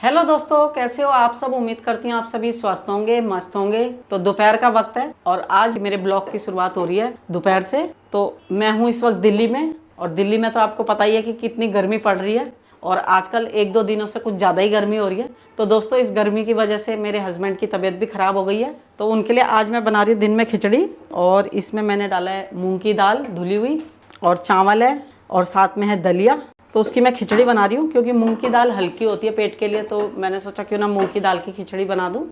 Hello दोस्तों, कैसे हो आप सब। उम्मीद करती हूँ आप सभी स्वस्थ होंगे, मस्त होंगे। तो दोपहर का वक्त है और आज मेरे ब्लॉग की शुरुआत हो रही है दोपहर से। तो मैं हूँ इस वक्त दिल्ली में, और दिल्ली में तो आपको पता ही है कि कितनी गर्मी पड़ रही है, और आजकल एक दो दिनों से कुछ ज़्यादा ही गर्मी हो रही है। तो दोस्तों, इस गर्मी की वजह से मेरे हस्बैंड की तबीयत भी ख़राब हो गई है। तो उनके लिए आज मैं बना रही हूँ दिन में खिचड़ी, और इसमें मैंने डाला है मूँग की दाल धुली हुई, और चावल है, और साथ में है दलिया। तो उसकी मैं खिचड़ी बना रही हूँ क्योंकि मूंग की दाल हल्की होती है पेट के लिए, तो मैंने सोचा क्यों ना मूंग की दाल की खिचड़ी बना दूँ।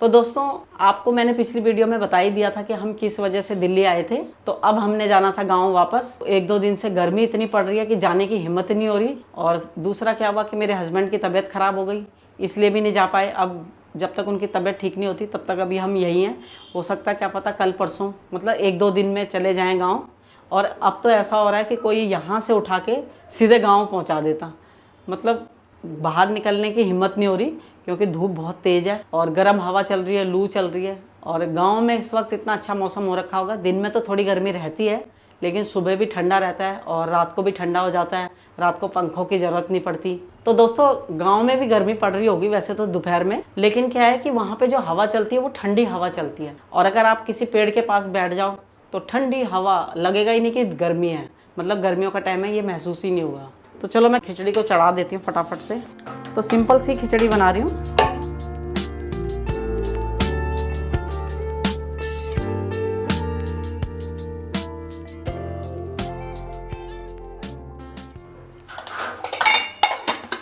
तो दोस्तों, आपको मैंने पिछली वीडियो में बता ही दिया था कि हम किस वजह से दिल्ली आए थे। तो अब हमने जाना था गांव वापस। एक दो दिन से गर्मी इतनी पड़ रही है कि जाने की हिम्मत नहीं हो रही, और दूसरा क्या हुआ कि मेरे हस्बैंड की तबीयत ख़राब हो गई, इसलिए भी नहीं जा पाए। अब जब तक उनकी तबीयत ठीक नहीं होती तब तक अभी हम यहीं हैं। हो सकता है क्या पता कल परसों, मतलब एक दो दिन में चले जाएँ गाँव। और अब तो ऐसा हो रहा है कि कोई यहाँ से उठा के सीधे गांव पहुँचा देता। मतलब बाहर निकलने की हिम्मत नहीं हो रही क्योंकि धूप बहुत तेज़ है और गर्म हवा चल रही है, लू चल रही है। और गांव में इस वक्त इतना अच्छा मौसम हो रखा होगा, दिन में तो थोड़ी गर्मी रहती है लेकिन सुबह भी ठंडा रहता है और रात को भी ठंडा हो जाता है। रात को पंखों की ज़रूरत नहीं पड़ती। तो दोस्तों, गांव में भी गर्मी पड़ रही होगी वैसे तो दोपहर में, लेकिन क्या है कि वहाँ पे जो हवा चलती है वो ठंडी हवा चलती है, और अगर आप किसी पेड़ के पास बैठ जाओ तो ठंडी हवा लगेगा ही नहीं कि गर्मी है। मतलब गर्मियों का टाइम है, ये महसूस ही नहीं होगा। तो चलो मैं खिचड़ी को चढ़ा देती हूँ फटाफट से। तो सिंपल सी खिचड़ी बना रही हूँ।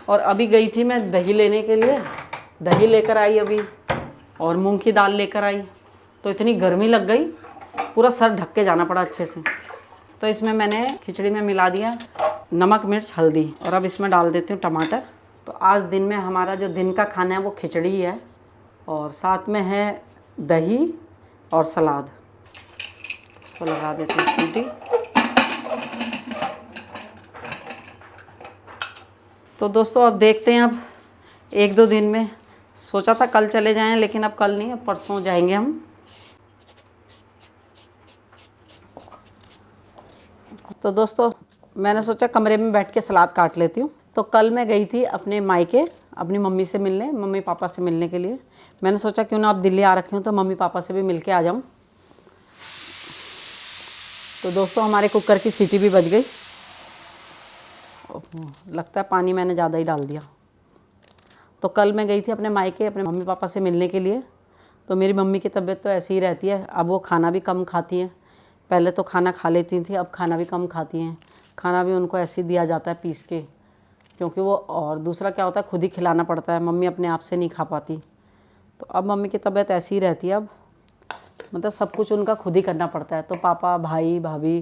और अभी गई थी मैं दही लेने के लिए, दही लेकर आई अभी, और मूंग की दाल लेकर आई। तो इतनी गर्मी लग गई, पूरा सर ढक के जाना पड़ा अच्छे से। तो इसमें मैंने खिचड़ी में मिला दिया नमक मिर्च हल्दी, और अब इसमें डाल देती हूँ टमाटर। तो आज दिन में हमारा जो दिन का खाना है वो खिचड़ी ही है, और साथ में है दही और सलाद। इसको लगा देती हूँ सीटी। तो दोस्तों, अब देखते हैं, अब एक दो दिन में सोचा था कल चले जाएं, लेकिन अब कल नहीं, अब परसों जाएंगे हम। तो दोस्तों, मैंने सोचा कमरे में बैठ के सलाद काट लेती हूँ। तो कल मैं गई थी अपने मायके अपनी मम्मी से मिलने, मम्मी पापा से मिलने के लिए। मैंने सोचा क्यों ना आप दिल्ली आ रखे हूँ तो मम्मी पापा से भी मिल के आ जाऊँ। तो दोस्तों, हमारे कुकर की सीटी भी बज गई। लगता है पानी मैंने ज़्यादा ही डाल दिया। तो कल मैं गई थी अपने मायके अपने मम्मी पापा से मिलने के लिए। तो मेरी मम्मी की तबीयत तो ऐसी ही रहती है, अब वो खाना भी कम खाती हैं। पहले तो खाना खा लेती थी, अब खाना भी कम खाती हैं। खाना भी उनको ऐसे ही दिया जाता है पीस के, क्योंकि वो, और दूसरा क्या होता है, खुद ही खिलाना पड़ता है, मम्मी अपने आप से नहीं खा पाती। तो अब मम्मी की तबीयत ऐसी ही रहती है, अब मतलब सब कुछ उनका खुद ही करना पड़ता है। तो पापा भाई भाभी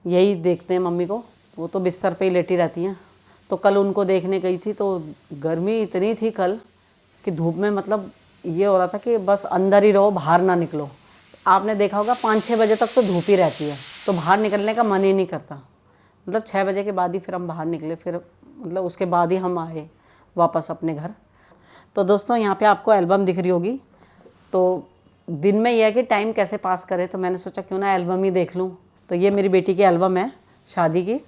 यही देखते हैं मम्मी को, वो तो बिस्तर पे ही लेटी रहती हैं। तो कल उनको देखने गई थी, तो गर्मी इतनी थी कल कि धूप में मतलब ये हो रहा था कि बस अंदर ही रहो, बाहर ना निकलो। आपने देखा होगा 5-6 बजे तक तो धूप ही रहती है, तो बाहर निकलने का मन ही नहीं करता। मतलब 6 बजे के बाद ही फिर हम बाहर निकले, फिर मतलब उसके बाद ही हम आए वापस अपने घर। तो दोस्तों, यहाँ पे आपको एल्बम दिख रही होगी। तो दिन में यह है कि टाइम कैसे पास करें, तो मैंने सोचा क्यों ना एल्बम ही देख लूँ। तो ये मेरी बेटी की एल्बम है शादी की,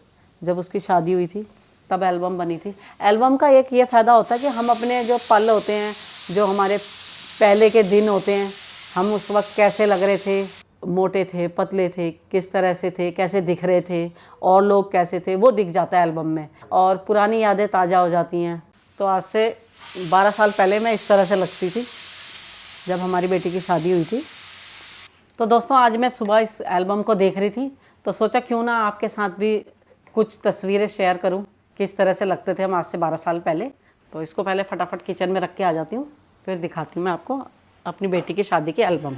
जब उसकी शादी हुई थी तब एल्बम बनी थी। एल्बम का एक ये फ़ायदा होता है कि हम अपने जो पल होते हैं, जो हमारे पहले के दिन होते हैं, हम उस वक्त कैसे लग रहे थे, मोटे थे पतले थे, किस तरह से थे, कैसे दिख रहे थे, और लोग कैसे थे, वो दिख जाता है एल्बम में, और पुरानी यादें ताज़ा हो जाती हैं। तो आज से 12 साल पहले मैं इस तरह से लगती थी जब हमारी बेटी की शादी हुई थी। तो दोस्तों, आज मैं सुबह इस एल्बम को देख रही थी, तो सोचा क्यों ना आपके साथ भी कुछ तस्वीरें शेयर करूं, किस तरह से लगते थे हम आज से 12 साल पहले। तो इसको पहले फटाफट किचन में रख के आ जाती हूँ, फिर दिखाती हूँ मैं आपको अपनी बेटी की शादी की एल्बम।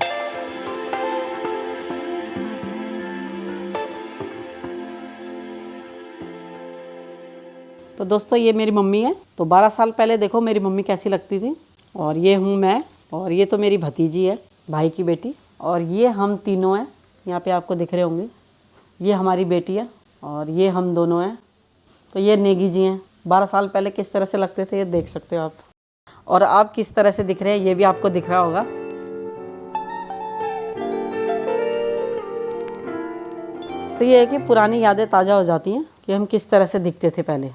तो दोस्तों, ये मेरी मम्मी है। तो 12 साल पहले देखो मेरी मम्मी कैसी लगती थी। और ये हूँ मैं, और ये तो मेरी भतीजी है, भाई की बेटी, और ये हम तीनों हैं। यहाँ पे आपको दिख रहे होंगे, ये हमारी बेटी है, और ये हम दोनों हैं। तो ये नेगी जी हैं। 12 साल पहले किस तरह से लगते थे ये देख सकते हो आप, और आप किस तरह से दिख रहे हैं ये भी आपको दिख रहा होगा। तो ये है कि पुरानी यादें ताज़ा हो जाती हैं कि हम किस तरह से दिखते थे पहले।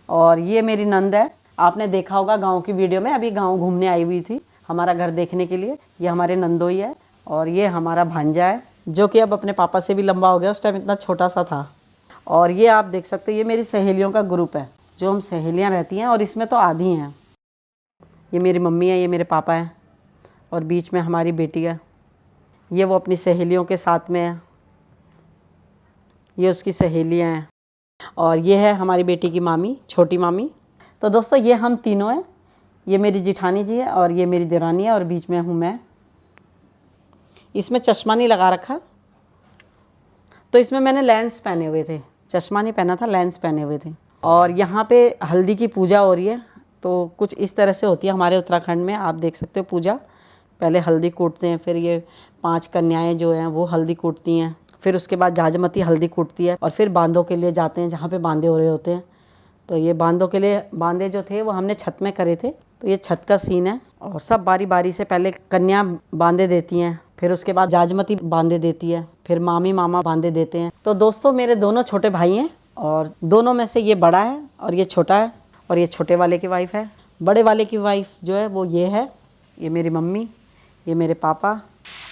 और ये मेरी नंद है, आपने देखा होगा गांव की वीडियो में, अभी गांव घूमने आई हुई थी हमारा घर देखने के लिए। ये हमारे नंदोई है और ये हमारा भांजा है, जो कि अब अपने पापा से भी लंबा हो गया, उस टाइम इतना छोटा सा था। और ये आप देख सकते हो, ये मेरी सहेलियों का ग्रुप है, जो हम सहेलियाँ रहती हैं, और इसमें तो आधी हैं। ये मेरी मम्मी है, ये मेरे पापा हैं, और बीच में हमारी बेटी है। ये वो अपनी सहेलियों के साथ में है, ये उसकी सहेलियाँ हैं। और ये है हमारी बेटी की मामी, छोटी मामी। तो दोस्तों ये हम तीनों हैं, ये मेरी जिठानी जी है और ये मेरी देरानी है और बीच में हूँ मैं। इसमें चश्मा नहीं लगा रखा, तो इसमें मैंने लेंस पहने हुए थे, चश्मा नहीं पहना था, लेंस पहने हुए थे। और यहाँ पे हल्दी की पूजा हो रही है, तो कुछ इस तरह से होती है हमारे उत्तराखंड में। आप देख सकते हो पूजा, पहले हल्दी कूटते हैं, फिर ये 5 कन्याएं जो हैं वो हल्दी कूटती हैं, फिर उसके बाद जाजमती हल्दी कूटती है, और फिर बांदों के लिए जाते हैं जहाँ पे बांदे हो रहे होते हैं। तो ये बांदों के लिए बांदे जो थे वो हमने छत में करे थे, तो ये छत का सीन है। और सब बारी बारी से पहले कन्या बांदे देती हैं, फिर उसके बाद जाजमती बांदे देती है, फिर मामी मामा बांदे देते हैं। तो दोस्तों मेरे दोनों छोटे भाई हैं, और दोनों में से ये बड़ा है और ये छोटा है, और ये छोटे वाले की वाइफ है। बड़े वाले की वाइफ जो है वो ये है, ये मेरी मम्मी, ये मेरे पापा,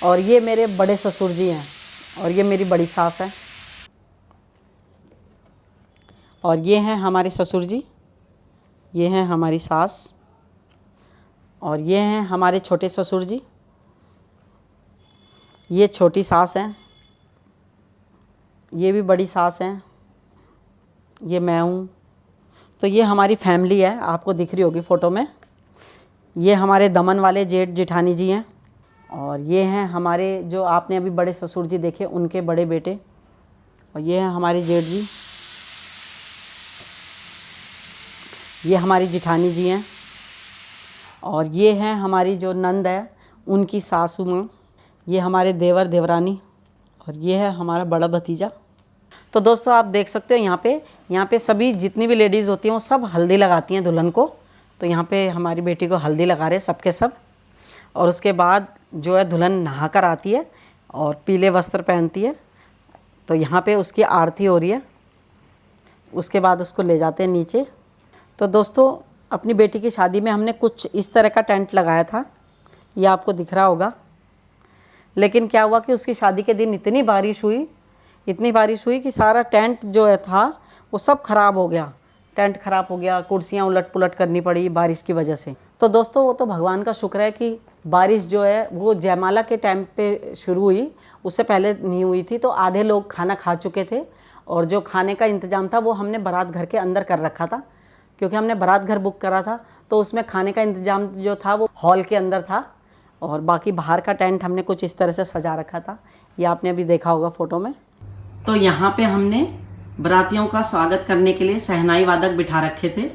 और ये मेरे बड़े ससुर जी हैं, और ये मेरी बड़ी सास है। और ये हैं हमारे ससुर जी, ये हैं हमारी सास, और ये हैं हमारे छोटे ससुर जी, ये छोटी सास हैं, ये भी बड़ी सास हैं, ये मैं हूँ। तो ये हमारी फैमिली है, आपको दिख रही होगी फ़ोटो में। ये हमारे दमन वाले जेठ जेठानी जी हैं, और ये हैं हमारे जो आपने अभी बड़े ससुर जी देखे, उनके बड़े बेटे, और ये हैं हमारे जेठ जी, ये हमारी जिठानी जी हैं, और ये हैं हमारी जो नंद है उनकी सासू माँ, ये हमारे देवर देवरानी, और ये है हमारा बड़ा भतीजा। तो दोस्तों आप देख सकते हो यहाँ पे सभी जितनी भी लेडीज़ होती हैं वो सब हल्दी लगाती हैं दुल्हन को। तो यहाँ पे हमारी बेटी को हल्दी लगा रहे सब के सब, और उसके बाद जो है दुल्हन नहा कर आती है और पीले वस्त्र पहनती है। तो यहाँ पे उसकी आरती हो रही है, उसके बाद उसको ले जाते हैं नीचे। तो दोस्तों अपनी बेटी की शादी में हमने कुछ इस तरह का टेंट लगाया था, ये आपको दिख रहा होगा। लेकिन क्या हुआ कि उसकी शादी के दिन इतनी बारिश हुई कि सारा टेंट जो है था वो सब ख़राब हो गया, टेंट ख़राब हो गया, कुर्सियाँ उलट पुलट करनी पड़ी बारिश की वजह से। तो दोस्तों वो तो भगवान का शुक्र है कि बारिश जो है वो जयमाला के टाइम पे शुरू हुई, उससे पहले नहीं हुई थी। तो आधे लोग खाना खा चुके थे, और जो खाने का इंतज़ाम था वो हमने बारात घर के अंदर कर रखा था, क्योंकि हमने बारात घर बुक करा था। तो उसमें खाने का इंतज़ाम जो था वो हॉल के अंदर था, और बाकी बाहर का टेंट हमने कुछ इस तरह से सजा रखा था, ये आपने अभी देखा होगा फ़ोटो में। तो यहाँ पे हमने बारातियों का स्वागत करने के लिए शहनाई वादक बिठा रखे थे,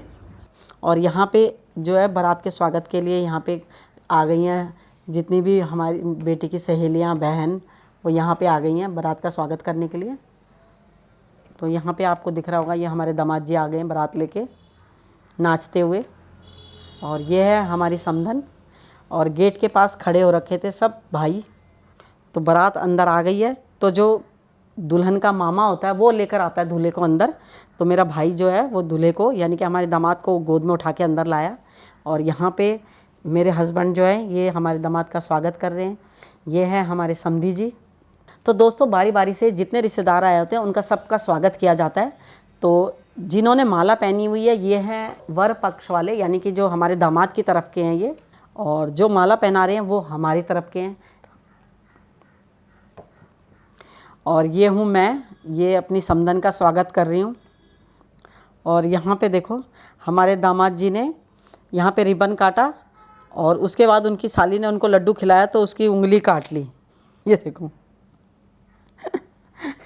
और यहाँ पे जो है बारात के स्वागत के लिए यहाँ पे आ गई हैं जितनी भी हमारी बेटी की सहेलियाँ बहन, वो यहाँ पे आ गई हैं बारात का स्वागत करने के लिए। तो यहाँ पे आपको दिख रहा होगा, ये हमारे दामाद जी आ गए हैं बारात लेके नाचते हुए, और ये है हमारी समधन, और गेट के पास खड़े हो रखे थे सब भाई। तो बारात अंदर आ गई है, तो जो दुल्हन का मामा होता है वो लेकर आता है दूल्हे को अंदर। तो मेरा भाई जो है वो दूल्हे को, यानी कि हमारे दामाद को गोद में उठा के अंदर लाया, और यहाँ पे मेरे हस्बैंड जो है ये हमारे दामाद का स्वागत कर रहे हैं। ये हैं हमारे समधी जी। तो दोस्तों बारी बारी से जितने रिश्तेदार आए होते हैं उनका सबका स्वागत किया जाता है। तो जिन्होंने माला पहनी हुई है ये हैं वर पक्ष वाले, यानी कि जो हमारे दामाद की तरफ के हैं ये, और जो माला पहना रहे हैं वो हमारी तरफ के हैं। और ये हूँ मैं, ये अपनी समधन का स्वागत कर रही हूँ। और यहाँ पे देखो हमारे दामाद जी ने यहाँ पे रिबन काटा, और उसके बाद उनकी साली ने उनको लड्डू खिलाया तो उसकी उंगली काट ली। ये देखो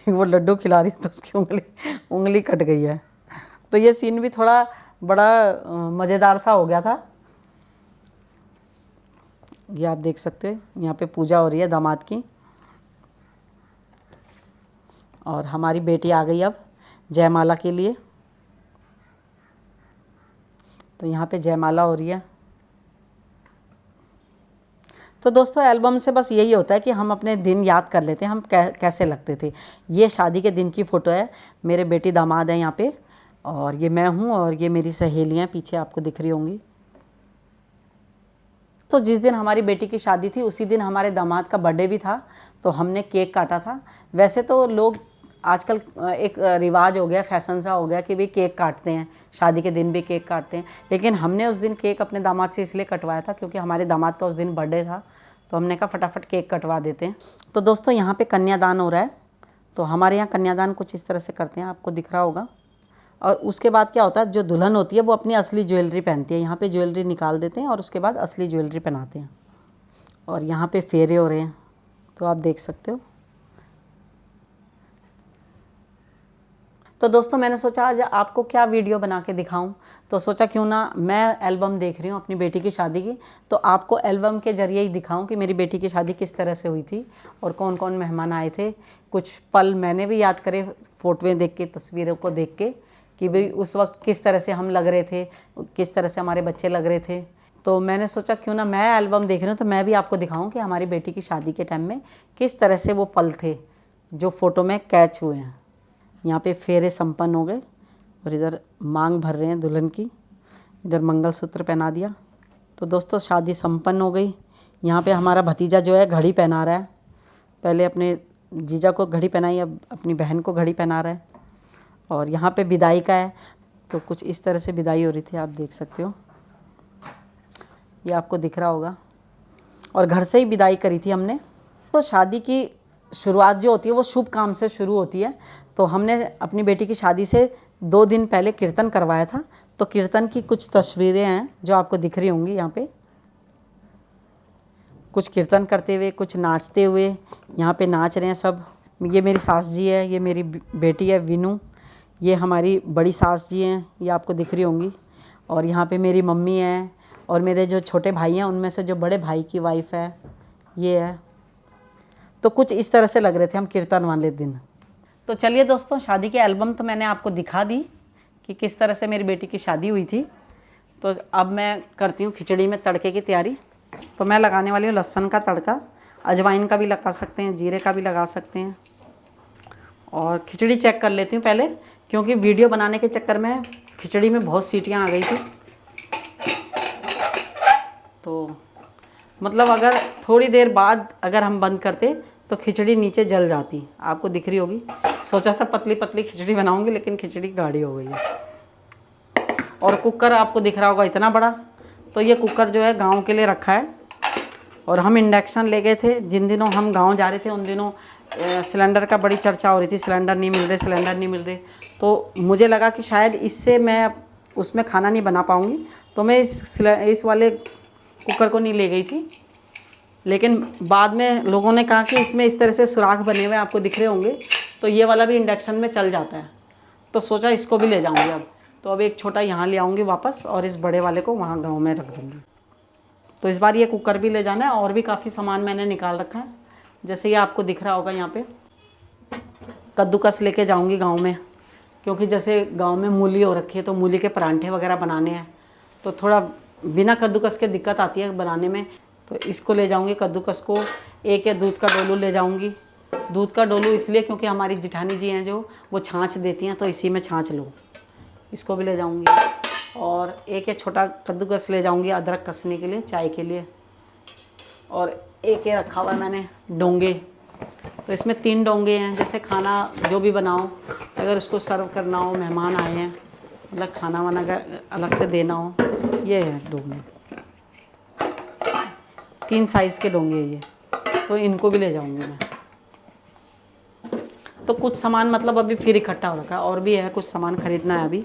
वो लड्डू खिला रही है तो उसकी उंगली कट गई है। तो ये सीन भी थोड़ा बड़ा मज़ेदार सा हो गया था। ये आप देख सकते हैं यहाँ पे पूजा हो रही है दामाद की, और हमारी बेटी आ गई अब जयमाला के लिए। तो यहाँ पे जयमाला हो रही है। तो दोस्तों एल्बम से बस यही होता है कि हम अपने दिन याद कर लेते हैं हम कैसे लगते थे। ये शादी के दिन की फ़ोटो है, मेरे बेटी दामाद हैं यहाँ पे, और ये मैं हूँ और ये मेरी सहेलियाँ पीछे आपको दिख रही होंगी। तो जिस दिन हमारी बेटी की शादी थी उसी दिन हमारे दामाद का बर्थडे भी था, तो हमने केक काटा था। वैसे तो लोग आजकल एक रिवाज हो गया, फैशन सा हो गया कि भाई केक काटते हैं, शादी के दिन भी केक काटते हैं, लेकिन हमने उस दिन केक अपने दामाद से इसलिए कटवाया था क्योंकि हमारे दामाद का उस दिन बर्थडे था, तो हमने कहा फटाफट केक कटवा देते हैं। तो दोस्तों यहाँ पे कन्यादान हो रहा है। तो हमारे यहाँ कन्यादान कुछ इस तरह से करते हैं, आपको दिख रहा होगा। और उसके बाद क्या होता है, जो दुल्हन होती है वो अपनी असली ज्वेलरी पहनती है। यहाँ पे ज्वेलरी निकाल देते हैं और उसके बाद असली ज्वेलरी पहनाते हैं। और यहाँ पे फेरे हो रहे हैं, तो आप देख सकते हो। तो दोस्तों मैंने सोचा आज आपको क्या वीडियो बना के दिखाऊं, तो सोचा क्यों ना मैं एल्बम देख रही हूँ अपनी बेटी की शादी की, तो आपको एल्बम के ज़रिए ही दिखाऊं कि मेरी बेटी की शादी किस तरह से हुई थी और कौन कौन मेहमान आए थे। कुछ पल मैंने भी याद करे फ़ोटोएँ देख के, तस्वीरों को देख के, कि भाई उस वक्त किस तरह से हम लग रहे थे, किस तरह से हमारे बच्चे लग रहे थे। तो मैंने सोचा क्यों ना मैं एल्बम देख रही हूँ तो मैं भी आपको दिखाऊँ कि हमारी बेटी की शादी के टाइम में किस तरह से वो पल थे जो फ़ोटो में कैच हुए हैं। यहाँ पे फेरे संपन्न हो गए और इधर मांग भर रहे हैं दुल्हन की, इधर मंगलसूत्र पहना दिया। तो दोस्तों शादी संपन्न हो गई। यहाँ पे हमारा भतीजा जो है घड़ी पहना रहा है, पहले अपने जीजा को घड़ी पहनाई, अब अपनी बहन को घड़ी पहना रहा है। और यहाँ पे विदाई का है, तो कुछ इस तरह से विदाई हो रही थी, आप देख सकते हो, ये आपको दिख रहा होगा। और घर से ही विदाई करी थी हमने। तो शादी की शुरुआत जो होती है वो शुभ काम से शुरू होती है। तो हमने अपनी बेटी की शादी से 2 दिन पहले कीर्तन करवाया था। तो कीर्तन की कुछ तस्वीरें हैं जो आपको दिख रही होंगी। यहाँ पे कुछ कीर्तन करते हुए, कुछ नाचते हुए, यहाँ पे नाच रहे हैं सब। ये मेरी सास जी है, ये मेरी बेटी है विनू, ये हमारी बड़ी सास जी हैं, ये आपको दिख रही होंगी। और यहाँ पे मेरी मम्मी है और मेरे जो छोटे भाई हैं उनमें से जो बड़े भाई की वाइफ है ये है। तो कुछ इस तरह से लग रहे थे हम कीर्तन वाले दिन। तो चलिए दोस्तों, शादी की एल्बम तो मैंने आपको दिखा दी कि किस तरह से मेरी बेटी की शादी हुई थी। तो अब मैं करती हूँ खिचड़ी में तड़के की तैयारी। तो मैं लगाने वाली हूँ लहसुन का तड़का, अजवाइन का भी लगा सकते हैं, जीरे का भी लगा सकते हैं। और खिचड़ी चेक कर लेती हूँ पहले, क्योंकि वीडियो बनाने के चक्कर में खिचड़ी में बहुत सीटियाँ आ गई थी। तो मतलब अगर थोड़ी देर बाद अगर हम बंद करते तो खिचड़ी नीचे जल जाती, आपको दिख रही होगी। सोचा था पतली पतली खिचड़ी बनाऊंगी, लेकिन खिचड़ी गाढ़ी हो गई है। और कुकर आपको दिख रहा होगा इतना बड़ा। तो ये कुकर जो है गांव के लिए रखा है। और हम इंडक्शन ले गए थे, जिन दिनों हम गांव जा रहे थे उन दिनों सिलेंडर का बड़ी चर्चा हो रही थी, सिलेंडर नहीं मिल रहे, सिलेंडर नहीं मिल रहे। तो मुझे लगा कि शायद इससे मैं उसमें खाना नहीं बना पाऊँगी, तो मैं इस वाले कुकर को नहीं ले गई थी। लेकिन बाद में लोगों ने कहा कि इसमें इस तरह से सुराख बने हुए आपको दिख रहे होंगे, तो ये वाला भी इंडक्शन में चल जाता है। तो सोचा इसको भी ले जाऊंगी अब। तो अब एक छोटा यहाँ ले आऊँगी वापस और इस बड़े वाले को वहाँ गांव में रख दूँगी। तो इस बार ये कुकर भी ले जाना है। और भी काफ़ी सामान मैंने निकाल रखा है, जैसे ये आपको दिख रहा होगा। यहाँ पे कद्दूकस लेके जाऊँगी गाँव में, क्योंकि जैसे गाँव में मूली हो रखी है तो मूली के परांठे वगैरह बनाने हैं, तो थोड़ा बिना कद्दूकस के दिक्कत आती है बनाने में। तो इसको ले जाऊंगी कद्दूकस को। एक या दूध का डोलू ले जाऊंगी। दूध का डोलू इसलिए क्योंकि हमारी जिठानी जी हैं जो वो छाछ देती हैं, तो इसी में छाछ लो। इसको भी ले जाऊंगी। और एक या छोटा कद्दूकस ले जाऊंगी अदरक कसने के लिए, चाय के लिए। और एक ये रखा हुआ है मैंने डोंगे। तो इसमें 3 डोंगे हैं। जैसे खाना जो भी बनाओ, अगर उसको सर्व करना हो, मेहमान आए हैं, मतलब खाना वाना अगर अलग से देना हो, ये है डोंगे। 3 साइज़ के डोंगे ये, तो इनको भी ले जाऊंगी मैं। तो कुछ सामान मतलब अभी फिर इकट्ठा हो रखा है, और भी है कुछ सामान खरीदना है अभी।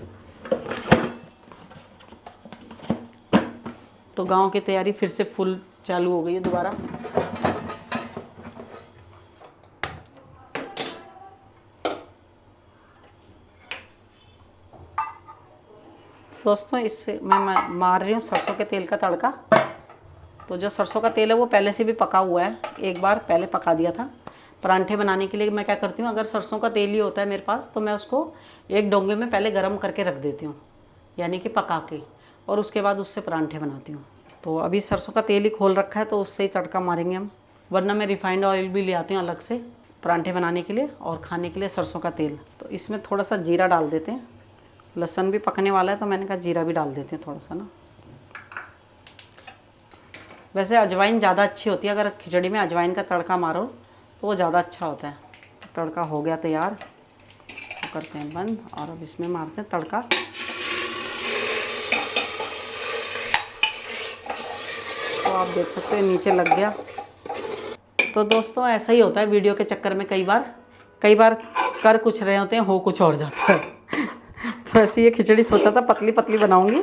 तो गांव की तैयारी फिर से फुल चालू हो गई है दोबारा। दोस्तों इससे मैं मार रही हूँ सरसों के तेल का तड़का। तो जो सरसों का तेल है वो पहले से भी पका हुआ है, एक बार पहले पका दिया था। परांठे बनाने के लिए मैं क्या करती हूँ, अगर सरसों का तेल ही होता है मेरे पास तो मैं उसको एक डोंगे में पहले गर्म करके रख देती हूँ, यानी कि पका के, और उसके बाद उससे परांठे बनाती हूँ। तो अभी सरसों का तेल ही खोल रखा है, तो उससे ही तड़का मारेंगे हम। वरना मैं रिफाइंड ऑयल भी ले आती हूँ अलग से परांठे बनाने के लिए और खाने के लिए सरसों का तेल। तो इसमें थोड़ा सा जीरा डाल देते हैं लहसुन भी पकने वाला है तो मैंने कहा जीरा भी डाल देते हैं थोड़ा सा ना। वैसे अजवाइन ज़्यादा अच्छी होती है, अगर खिचड़ी में अजवाइन का तड़का मारो तो वो ज़्यादा अच्छा होता है। तड़का हो गया तैयार, तो करते हैं बंद और अब इसमें मारते हैं तड़का। तो आप देख सकते हैं नीचे लग गया। तो दोस्तों ऐसा ही होता है वीडियो के चक्कर में, कई बार कर कुछ रहे होते हैं, हो कुछ और जाता है। तो ऐसी ये खिचड़ी सोचा था पतली पतली बनाऊंगी,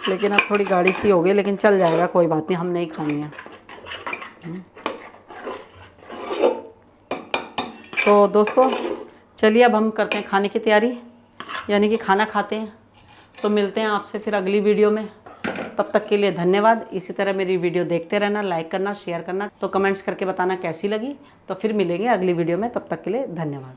लेकिन अब थोड़ी गाढ़ी सी हो गई, लेकिन चल जाएगा, कोई बात नहीं, हम नहीं खानी है। तो दोस्तों चलिए अब हम करते हैं खाने की तैयारी, यानी कि खाना खाते हैं। तो मिलते हैं आपसे फिर अगली वीडियो में, तब तक के लिए धन्यवाद। इसी तरह मेरी वीडियो देखते रहना, लाइक करना, शेयर करना, तो कमेंट्स करके बताना कैसी लगी। तो फिर मिलेंगे अगली वीडियो में, तब तक के लिए धन्यवाद।